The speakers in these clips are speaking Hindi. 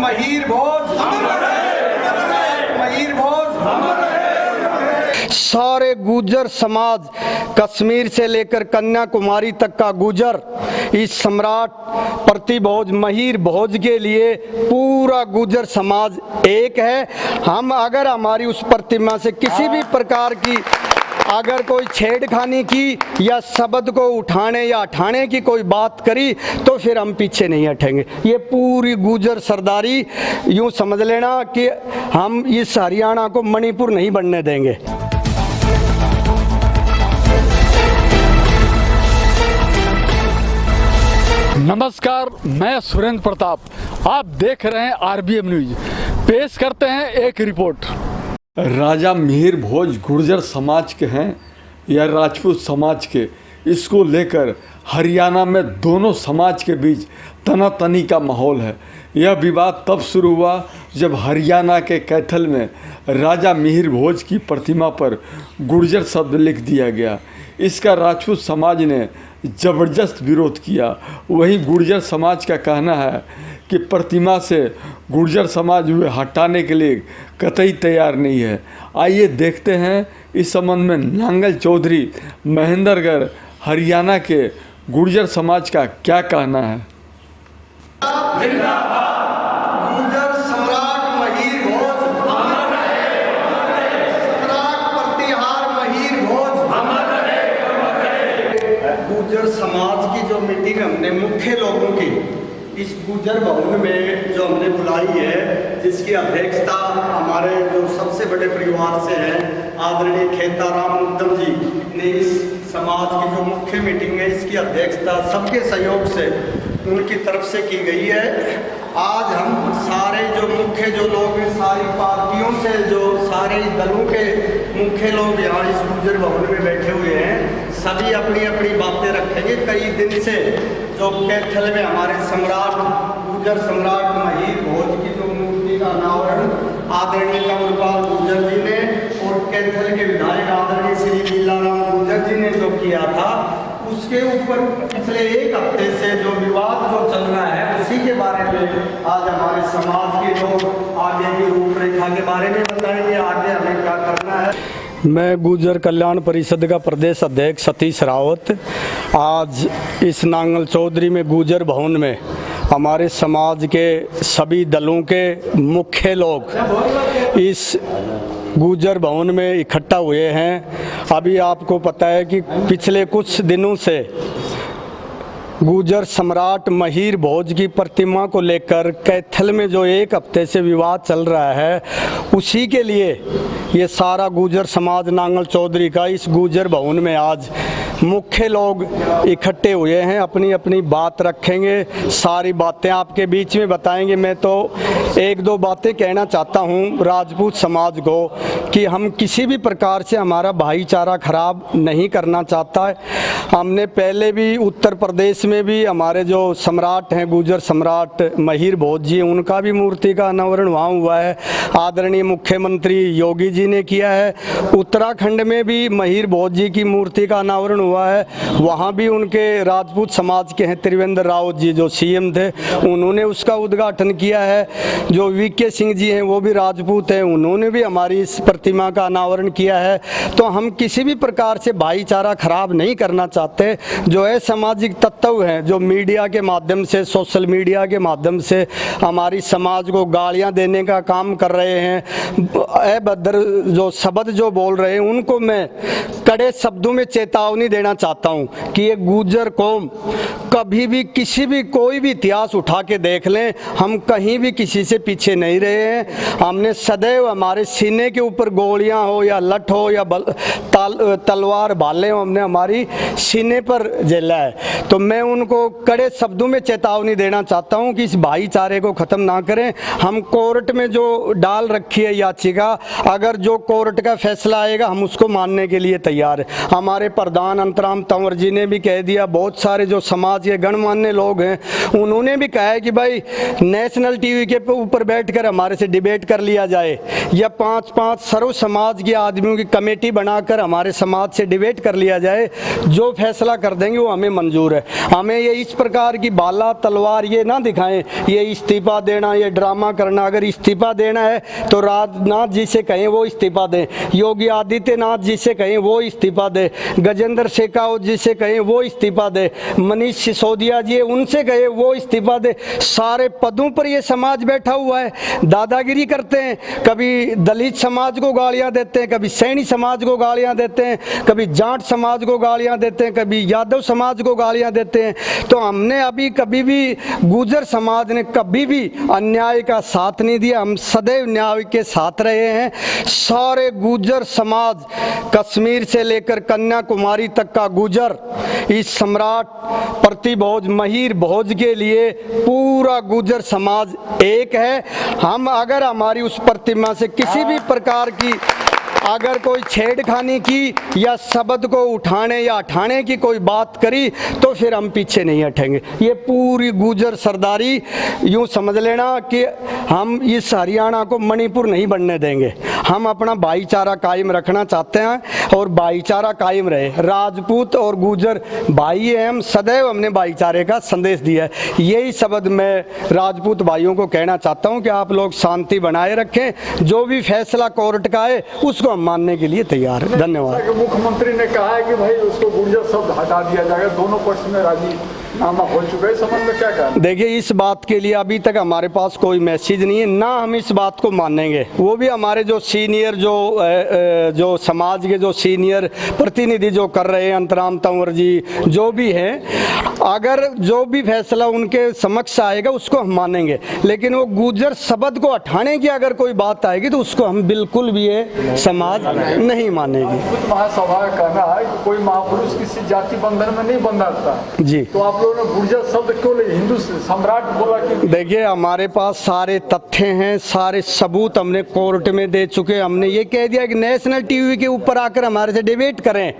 महीर भोज, महीर भोज। सारे गुर्जर समाज, कश्मीर से लेकर कन्याकुमारी तक का गुर्जर इस सम्राट प्रतिभोज महीर भोज के लिए पूरा गुर्जर समाज एक है। हम अगर हमारी उस प्रतिमा से किसी भी प्रकार की अगर कोई छेड़खानी की या शब्द को उठाने या हटाने की कोई बात करी तो फिर हम पीछे नहीं हटेंगे। ये पूरी गुर्जर सरदारी, यूं समझ लेना कि हम इस हरियाणा को मणिपुर नहीं बनने देंगे। नमस्कार, मैं सुरेंद्र प्रताप, आप देख रहे हैं आरबीएम न्यूज। पेश करते हैं एक रिपोर्ट। राजा मिहिर भोज गुर्जर समाज के हैं या राजपूत समाज के, इसको लेकर हरियाणा में दोनों समाज के बीच तनातनी का माहौल है। यह विवाद तब शुरू हुआ जब हरियाणा के कैथल में राजा मिहिर भोज की प्रतिमा पर गुर्जर शब्द लिख दिया गया। इसका राजपूत समाज ने ज़बरदस्त विरोध किया। वहीं गुर्जर समाज का कहना है कि प्रतिमा से गुर्जर समाज हुए हटाने के लिए कतई तैयार नहीं है। आइए देखते हैं इस संबंध में नांगल चौधरी महेंद्रगढ़ हरियाणा के गुर्जर समाज का क्या कहना है। गुर्जर सम्राट महीर भोज, सम्राट प्रतिहार महीर भोज। गुर्जर समाज की जो मीटिंग हमने मुख्य लोगों की इस गुर्जर भवन में जो हमने बुलाई है, जिसकी अध्यक्षता हमारे जो सबसे बड़े परिवार से हैं आदरणीय खेताराम मुद्दम जी ने इस समाज की जो मुख्य मीटिंग है इसकी अध्यक्षता सबके सहयोग से उनकी तरफ से की गई है। आज हम सारे जो मुख्य जो लोग हैं, सारी पार्टियों से जो सारे दलों के मुख्य लोग यहाँ इस गुर्जर भवन में बैठे हुए हैं, सभी अपनी अपनी बातें रखेंगे। कई दिन से जो कैथल में हमारे सम्राट गुर्जर सम्राट महीर भोज की जो मूर्ति का अनावरण आदरणीय कंवरपाल गुर्जर जी ने और कैथल के विधायक आदरणीय श्री लीलाराम गुर्जर जी ने जो किया था, उसके ऊपर पिछले एक हफ्ते से जो विवाद जो चल रहा है उसी के बारे में आज हमारे समाज के लोग आगे की रूपरेखा के बारे में बताएंगे, आगे हमें क्या करना है। मैं गुर्जर कल्याण परिषद का प्रदेश अध्यक्ष सतीश रावत आज इस नांगल चौधरी में गुर्जर भवन में हमारे समाज के सभी दलों के मुख्य लोग इस गुर्जर भवन में इकट्ठा हुए हैं। अभी आपको पता है कि पिछले कुछ दिनों से गुर्जर सम्राट महीर भोज की प्रतिमा को लेकर कैथल में जो एक हफ्ते से विवाद चल रहा है, उसी के लिए ये सारा गुर्जर समाज नांगल चौधरी का इस गुर्जर भवन में आज मुख्य लोग इकट्ठे हुए हैं। अपनी अपनी बात रखेंगे, सारी बातें आपके बीच में बताएंगे। मैं तो एक दो बातें कहना चाहता हूँ राजपूत समाज को कि हम किसी भी प्रकार से हमारा भाईचारा खराब नहीं करना चाहता है। हमने पहले भी उत्तर प्रदेश में भी हमारे जो सम्राट हैं गुर्जर सम्राट महीर भोज जी, उनका भी मूर्ति का अनावरण वहाँ हुआ है, आदरणीय मुख्यमंत्री योगी जी ने किया है। उत्तराखंड में भी महीर भोज जी की मूर्ति का अनावरण हुआ है, वहाँ भी उनके राजपूत समाज के हैं त्रिवेंद्र रावत जी जो सीएम थे, उन्होंने उसका उद्घाटन किया है। जो वीके सिंह जी हैं वो भी राजपूत हैं, उन्होंने भी हमारी इस प्रतिमा का अनावरण किया है। तो हम किसी भी प्रकार से भाईचारा खराब नहीं करना चाहते। जो है सामाजिक तत्व हैं जो मीडिया के माध्यम से, सोशल मीडिया के माध्यम से हमारी समाज को गालियां देने का काम कर रहे हैं, अभद्र जो शब्द जो बोल रहे हैं, उनको मैं कड़े शब्दों में चेतावनी देना चाहता हूं कि ये गुर्जर कौम कभी भी किसी भी कोई भी इतिहास उठा के देख लें, हम कहीं भी किसी से पीछे नहीं रहे हैं। हमने सदैव हमारे सीने के ऊपर गोलियां हो या लठ हो या तलवार भाले हो, हमने हमारी सीने पर झेला है। तो मैं उनको कड़े शब्दों में चेतावनी देना चाहता हूं कि इस भाईचारे को ख़त्म ना करें। हम कोर्ट में जो डाल रखी है याचिका, अगर जो कोर्ट का फैसला आएगा हम उसको मानने के लिए तैयार है। हमारे प्रधान अंतराम तंवर जी ने भी कह दिया, बहुत सारे जो समाज के गणमान्य लोग हैं उन्होंने भी कहा है कि भाई नेशनल टीवी के ऊपर बैठकर हमारे से डिबेट कर लिया जाए या 5-5 सर्व समाज के आदमियों की कमेटी बनाकर हमारे हमारे समाज से डिबेट कर लिया जाए, जो फैसला कर देंगे वो हमें मंजूर है। हमें ये इस प्रकार की बाला तलवार ये ना दिखाएं, ये इस्तीफा देना, ये ड्रामा करना। अगर इस्तीफा देना है तो राजनाथ जी से कहें वो इस्तीफा दें, योगी आदित्यनाथ जी से कहें वो इस्तीफा दे, गजेंद्र शेखावत जी से कहें वो इस्तीफा दे, मनीष सिसोदिया जी उनसे कहे वो इस्तीफा दे। सारे पदों पर ये समाज बैठा हुआ है, दादागिरी करते हैं, कभी दलित समाज को गालियां देते हैं, कभी सैनी समाज को गालियां देते हैं, कभी जाट समाज को गालियां देते हैं, कभी यादव समाज को गालियां देते हैं। तो हमने अभी कभी भी गुर्जर समाज ने कभी भी अन्याय का साथ नहीं दिया, हम सदैव न्याय के साथ रहे हैं। सारे गुर्जर समाज कश्मीर से लेकर कन्याकुमारी तक का गुर्जर इस सम्राट प्रतिभोज महिर भोज के लिए पूरा गुर्जर समाज एक है। हम अगर हमारी उस प्रतिमा से किसी भी प्रकार की अगर कोई छेड़खानी की या शब्द को उठाने या हटाने की कोई बात करी तो फिर हम पीछे नहीं हटेंगे। ये पूरी गुर्जर सरदारी यूँ समझ लेना कि हम इस हरियाणा को मणिपुर नहीं बनने देंगे। हम अपना भाईचारा कायम रखना चाहते हैं और भाईचारा कायम रहे। राजपूत और गुर्जर भाई हैं हम, सदैव हमने भाईचारे का संदेश दिया है। यही शब्द मैं राजपूत भाइयों को कहना चाहता हूँ कि आप लोग शांति बनाए रखें, जो भी फैसला कोर्ट का है उसको हम मानने के लिए तैयार है। धन्यवाद। मुख्यमंत्री ने कहा है कि भाई उसको गुर्जर शब्द हटा दिया जाएगा, दोनों पक्ष में राजीनामा हो चुका है, संबंध में क्या कहना? देखिए, इस बात के लिए अभी तक हमारे पास कोई मैसेज नहीं है, ना हम इस बात को मानेंगे। वो भी हमारे जो सीनियर जो समाज के जो सीनियर प्रतिनिधि जो कर रहे हैं, अंतराम तंवर जी जो भी हैं, अगर जो भी फैसला उनके समक्ष आएगा उसको हम मानेंगे, लेकिन वो गुर्जर शब्द को हटाने की अगर कोई बात आएगी तो उसको हम बिल्कुल भी ये समाज नहीं मानेगी। कुछ महासभा का कहना है कि कोई महापुरुष किसी जाति बंधन में नहीं बंधाता जी, तो आप लोगों ने गुर्जर शब्द क्यों ले? हिंदू सम्राट बोला कि देखिए, हमारे पास सारे तथ्य हैं, सारे सबूत हमने कोर्ट में दे चुके। हमने ये कह दिया कि नेशनल टीवी के ऊपर आकर हमारे से डिबेट करें।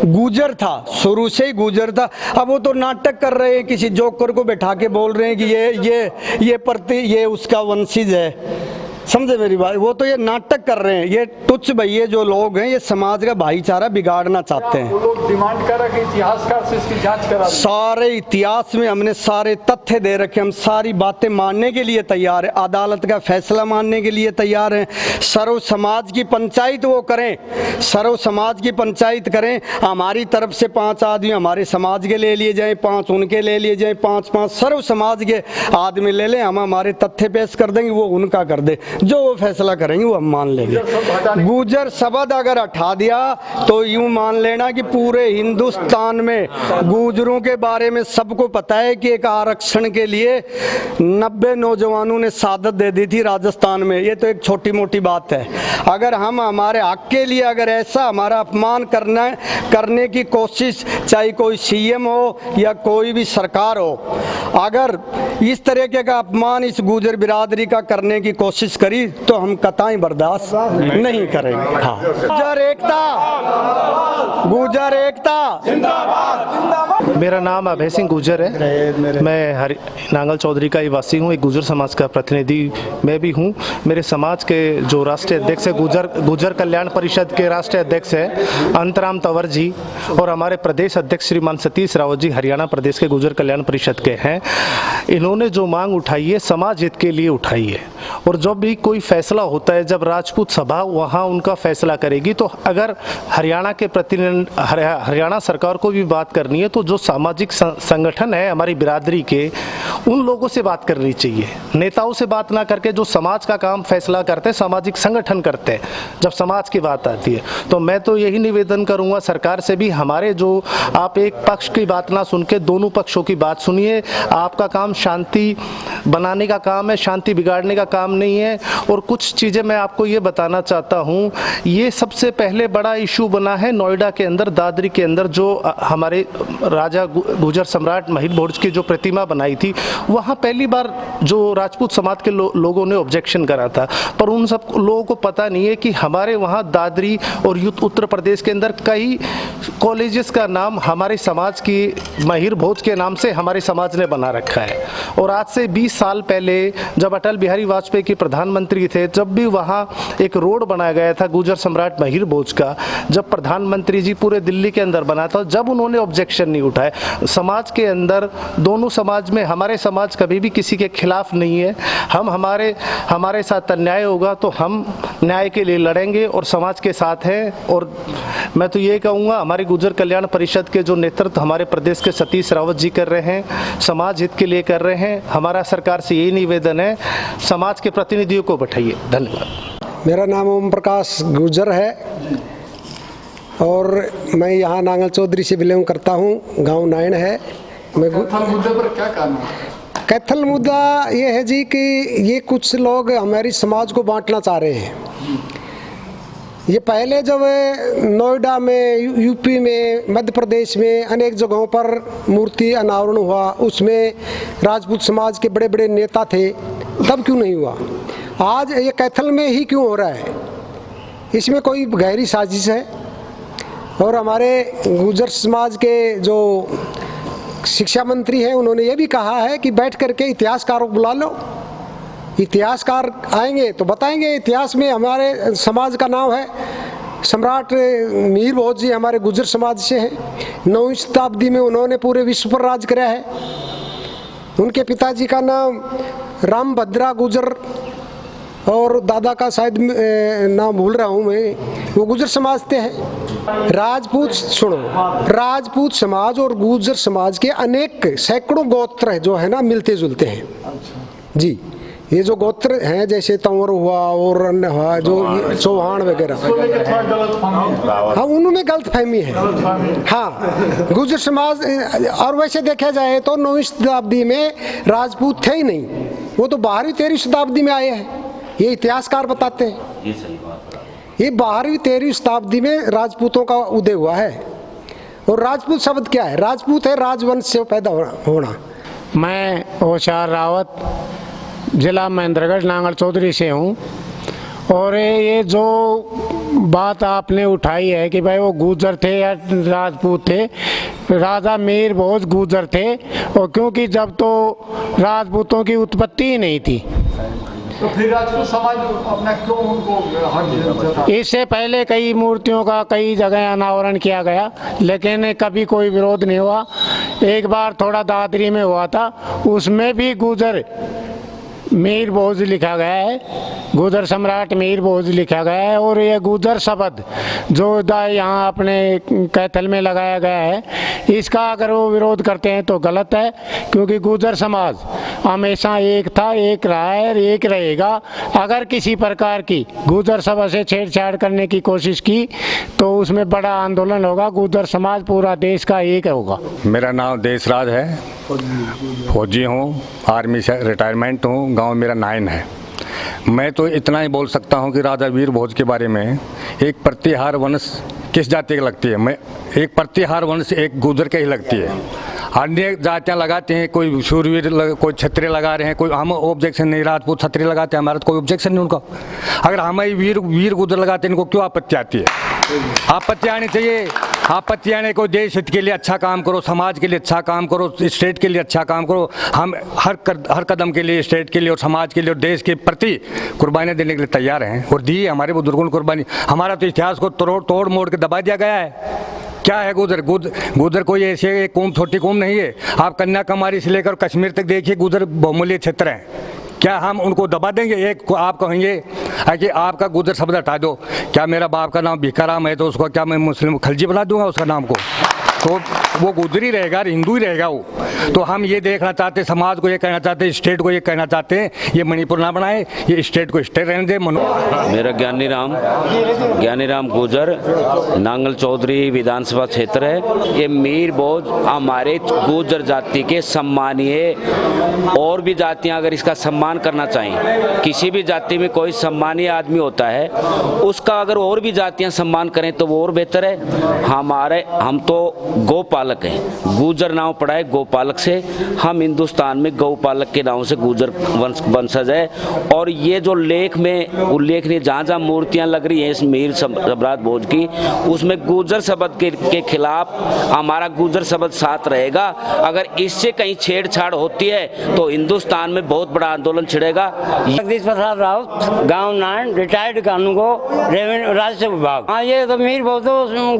गुर्जर था, शुरू से ही गुर्जर था। अब वो तो नाटक कर रहे हैं, किसी जोकर को बैठा के बोल रहे हैं कि ये उसका वंशज है। समझे मेरी बात? वो तो ये नाटक कर रहे हैं। ये तुच्छ भैये जो लोग हैं, ये समाज का भाईचारा बिगाड़ना चाहते हैं। वो लोग डिमांड कर रहे हैं कि इतिहासकार से इसकी जांच करा दें। सारे इतिहास में हमने सारे तथ्य दे रखे, हम सारी बातें मानने के लिए तैयार है, अदालत का फैसला मानने के लिए तैयार हैं। सर्व समाज की पंचायत वो करें, सर्व समाज की पंचायत करें। हमारी तरफ से 5 आदमी हमारे समाज के ले लिए जाएं, 5 उनके ले लिए जाएं, 5 सर्व समाज के आदमी ले लें। हम हमारे तथ्य पेश कर देंगे, वो उनका कर दे, जो वो फैसला करेंगे वो हम मान लेंगे। गुर्जर शब्द अगर हटा दिया तो यूं मान लेना कि पूरे हिंदुस्तान में गुर्जरों के बारे में सबको पता है कि एक आरक्षण के लिए 90 नौजवानों ने शहादत दे दी थी राजस्थान में। ये तो एक छोटी मोटी बात है। अगर हम हमारे हक के लिए अगर ऐसा हमारा अपमान करने की कोशिश, चाहे कोई सीएम हो या कोई भी सरकार हो, अगर इस तरीके का अपमान इस गुर्जर बिरादरी का करने की कोशिश करी तो हम कतई बर्दाश्त नहीं करेंगे। हाँ, गुर्जर एकता जिंदाबाद। मेरा नाम अभय सिंह गुर्जर है। मैं नांगल चौधरी का ही वासी हूँ, एक गुर्जर समाज का प्रतिनिधि मैं भी हूँ। मेरे समाज के जो राष्ट्रीय अध्यक्ष है, गुर्जर कल्याण परिषद के राष्ट्रीय अध्यक्ष है अंतराम तंवर जी, और हमारे प्रदेश अध्यक्ष श्रीमान सतीश रावत जी हरियाणा प्रदेश के गुर्जर कल्याण परिषद के हैं। इन्होंने जो मांग उठाई है समाज हित के लिए उठाई है, और जब भी कोई फैसला होता है, जब राजपूत सभा वहाँ उनका फैसला करेगी, तो अगर हरियाणा के हरियाणा सरकार को भी बात करनी है तो जो सामाजिक संगठन है हमारी बिरादरी के, उन लोगों से बात करनी चाहिए। नेताओं से बात ना करके जो समाज का काम फैसला करते हैं, सामाजिक संगठन करते हैं, जब समाज की बात आती है। तो मैं तो यही निवेदन करूंगा सरकार से भी, हमारे जो आप एक पक्ष की बात ना सुन के दोनों पक्षों की बात सुनिए। आपका काम शांति बनाने का काम है, शांति बिगाड़ने का काम नहीं है। और कुछ चीज़ें मैं आपको ये बताना चाहता हूँ, ये सबसे पहले बड़ा इशू बना है नोएडा के अंदर, दादरी के अंदर, जो हमारे राजा गुर्जर सम्राट महिर भोज की जो प्रतिमा बनाई थी, वहाँ पहली बार जो राजपूत समाज के लोगों ने ऑब्जेक्शन करा था। पर उन सब लोगों को पता नहीं है कि हमारे वहाँ दादरी और उत्तर प्रदेश के अंदर कई कॉलेजेस का नाम हमारे समाज की महिर भोज के नाम से हमारे समाज ने बना रखा है। और आज से 20 साल पहले जब अटल बिहारी वाजपेयी के प्रधानमंत्री थे, जब भी वहाँ एक रोड बनाया गया था गुर्जर सम्राट मिहिर भोज का, जब प्रधानमंत्री जी पूरे दिल्ली के अंदर बना था, जब उन्होंने ऑब्जेक्शन नहीं उठाए। समाज के अंदर दोनों समाज में, हमारे समाज कभी भी किसी के खिलाफ नहीं है। हम हमारे साथ अन्याय होगा तो हम न्याय के लिए लड़ेंगे और समाज के साथ हैं। और मैं तो ये कहूँगा, हमारे गुर्जर कल्याण परिषद के जो नेतृत्व हमारे प्रदेश के सतीश रावत जी कर रहे हैं, समाज हित के लिए कर रहे हैं। हमारा सरकार से यही निवेदन है, समाज के प्रतिनिधियों को बैठाइए। धन्यवाद। मेरा नाम ओम प्रकाश गुर्जर है और मैं यहाँ नांगल चौधरी से बिलोंग करता हूँ। गांव नाइन है। मैं मुद्दे पर क्या कहना है? कैथल मुद्दा ये है जी कि ये कुछ लोग हमारी समाज को बांटना चाह रहे हैं। ये पहले जब नोएडा में, यूपी में, मध्य प्रदेश में अनेक जगहों पर मूर्ति अनावरण हुआ, उसमें राजपूत समाज के बड़े बड़े नेता थे, तब क्यों नहीं हुआ? आज ये कैथल में ही क्यों हो रहा है? इसमें कोई गहरी साजिश है। और हमारे गुर्जर समाज के जो शिक्षा मंत्री हैं, उन्होंने ये भी कहा है कि बैठ करके इतिहासकारों को बुला लो। इतिहासकार आएंगे तो बताएंगे इतिहास में हमारे समाज का नाम है। सम्राट मिहिर भोज जी हमारे गुर्जर समाज से हैं। 9वीं शताब्दी में उन्होंने पूरे विश्व पर राज कराया है। उनके पिताजी का नाम रामभद्रा गुर्जर और दादा का शायद नाम भूल रहा हूँ मैं, वो गुर्जर समाज से हैं। राजपूत, सुनो, राजपूत समाज और गुर्जर समाज के अनेक सैकड़ों गोत्र है जो है ना, मिलते जुलते हैं। जी, ये जो गोत्र हैं जैसे तंवर हुआ और अन्य हुआ, जो चौहान वगैरह, हाँ, उनमें गलतफहमी है। हाँ, गुर्जर समाज, और वैसे देखा जाए तो 9वीं शताब्दी में राजपूत थे ही नहीं, वो तो 12वीं 13वीं शताब्दी में आए हैं। ये इतिहासकार बताते हैं। ये 12वीं 13वीं शताब्दी में राजपूतों का उदय हुआ है। और राजपूत शब्द क्या है? राजपूत है राजवंश से पैदा होना। मैं होशियार रावत, जिला महेंद्रगढ़, नांगल चौधरी से हूँ। और ये जो बात आपने उठाई है कि भाई वो गुर्जर थे या राजपूत थे, राजा मिहिर भोज गुर्जर थे। और क्योंकि जब तो राजपूतों की उत्पत्ति ही नहीं थी, तो फिर राजपूत समाज अपना क्यों उनको हक देता? इससे पहले कई मूर्तियों का कई जगह अनावरण किया गया, लेकिन कभी कोई विरोध नहीं हुआ। एक बार थोड़ा दादरी में हुआ था, उसमें भी गुर्जर मिहिर भोज लिखा गया है, गुर्जर सम्राट मिहिर भोज लिखा गया है। और ये गुर्जर शब्द जो यहाँ अपने कैथल में लगाया गया है, इसका अगर वो विरोध करते हैं तो गलत है, क्योंकि गुर्जर समाज हमेशा एक था, एक रहा है और एक रहेगा। अगर किसी प्रकार की गुर्जर सभा से छेड़छाड़ करने की कोशिश की तो उसमें बड़ा आंदोलन होगा। गुर्जर समाज पूरा देश का एक होगा। मेरा नाम देशराज है, फौजी हूँ, आर्मी से रिटायरमेंट हूँ, गांव मेरा नाइन है। मैं तो इतना ही बोल सकता हूँ कि राजा वीर भोज के बारे में, एक प्रतिहार वंश किस जाति की लगती है? मैं एक प्रतिहार वंश एक गुर्जर के ही लगती है। अन्य जातियाँ लगाते हैं, कोई शूरवीर कोई क्षत्रिय लगा रहे हैं, कोई हम ऑब्जेक्शन नहीं, राजपूत क्षत्रिय लगाते हैं, हमारा तो कोई ऑब्जेक्शन नहीं उनका। अगर हमारी वीर गुर्जर लगाते हैं, इनको क्यों आपत्ति आती है? आपत्ति आनी चाहिए। आपत्ति आने को, देश हित के लिए अच्छा काम करो, समाज के लिए अच्छा काम करो, स्टेट के लिए अच्छा काम करो। हम हर कदम के लिए, स्टेट के लिए और समाज के लिए और देश के प्रति कुर्बानियाँ देने के लिए तैयार हैं और दी हमारे बुजुर्गों ने कुर्बानी। हमारा तो इतिहास को तोड़ मोड़ के दबा दिया गया है। क्या है गुर्जर कोई ऐसे एक कौम, छोटी कौम नहीं है। आप कन्याकुमारी से लेकर कश्मीर तक देखिए, गुर्जर बहुमूल्य क्षेत्र हैं। क्या हम उनको दबा देंगे? एक आप कहेंगे कि आपका गुर्जर शब्द हटा दो, क्या मेरा बाप का नाम भिखाराम है तो उसको क्या मैं मुस्लिम खलजी बना दूंगा उसका नाम को? तो वो गुर्जर ही रहेगा, हिंदू ही रहेगा वो। तो हम ये देखना चाहते, समाज को ये कहना चाहते, स्टेट को ये कहना चाहते हैं, ये मणिपुर ना बनाए, ये स्टेट को स्टेट रहने दे। मेरा ज्ञानी राम गुर्जर, नांगल चौधरी विधानसभा क्षेत्र है। ये मिहिर भोज हमारे गुर्जर जाति के सम्मानीय, और भी जातियां अगर इसका सम्मान करना चाहें, किसी भी जाति में कोई सम्मानीय आदमी होता है, उसका अगर और भी जातियां सम्मान करें तो वो और बेहतर है। हम तो गौपालक हैं। गुर्जर नाम पड़ा है गौपालक से। हम हिंदुस्तान में गौपालक के नाम से गुर्जर वंशज है। और ये जो लेख में उल्लेखनीय जहाँ जहाँ मूर्तियाँ लग रही हैं इस मीर सम्राट भोज की, उसमें गुर्जर शब्द के खिलाफ हमारा गुर्जर शब्द साथ रहेगा। अगर इससे कहीं छेड़छाड़ होती है तो हिंदुस्तान में बहुत बड़ा आंदोलन छिड़ेगा। जगदीश प्रसाद राउत, गांव नान, रिटायर्ड कानूनगो, रेवेन्यू राजस्व विभाग। हाँ, ये तो मीर बहुत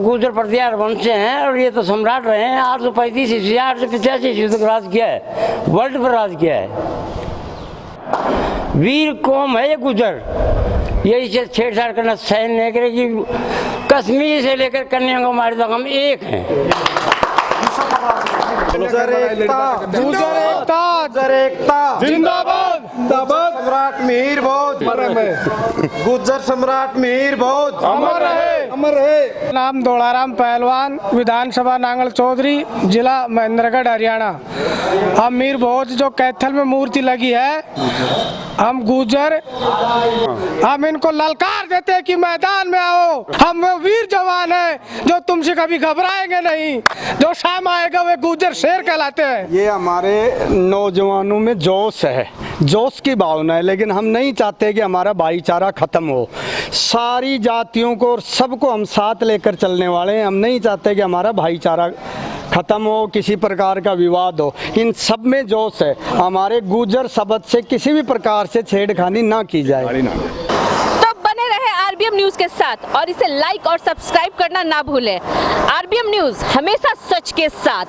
गुर्जर प्रतिहार वंश से हैं और ये तो सम्राट रहे हैं। 835 ईस्वी 885 ईस्वी तक राज किया है, वर्ल्ड पर राज किया है। वीर कौम है ये गुर्जर, ये इसे छेड़छाड़ करना सहन नहीं करेगी। कश्मीर से लेकर कन्याकुमारी तक हम एक हैं। गुर्जर एकता जिंदाबाद जिंदाबाद। सम्राट मिहिर भोज गुर्जर सम्राट मिहिर भोज अमर रहे अमर रहे। नाम दोड़ाराम पहलवान, विधानसभा नांगल चौधरी, जिला महेंद्रगढ़, हरियाणा। हम मीर भोज जो कैथल में मूर्ति लगी है, हम गुर्जर, हम इनको ललकार देते हैं कि मैदान में आओ। हम वो वीर जवान हैं जो तुमसे कभी घबराएंगे नहीं। जो शाम आएगा वे गुर्जर शेर कहलाते हैं। ये हमारे नौजवानों में जोश है, जोश की भावना है, लेकिन हम नहीं चाहते कि हमारा भाईचारा खत्म हो। सारी जातियों को और सबको हम साथ लेकर चलने वाले हैं। हम नहीं चाहते कि हमारा भाईचारा खत्म हो, किसी प्रकार का विवाद हो। इन सब में जोश है। हमारे गुर्जर शब्द से किसी भी प्रकार से छेड़खानी ना की जाए। तो बने रहे आरबीएम न्यूज के साथ और इसे लाइक और सब्सक्राइब करना ना भूलें। आरबीएम न्यूज हमेशा सच के साथ।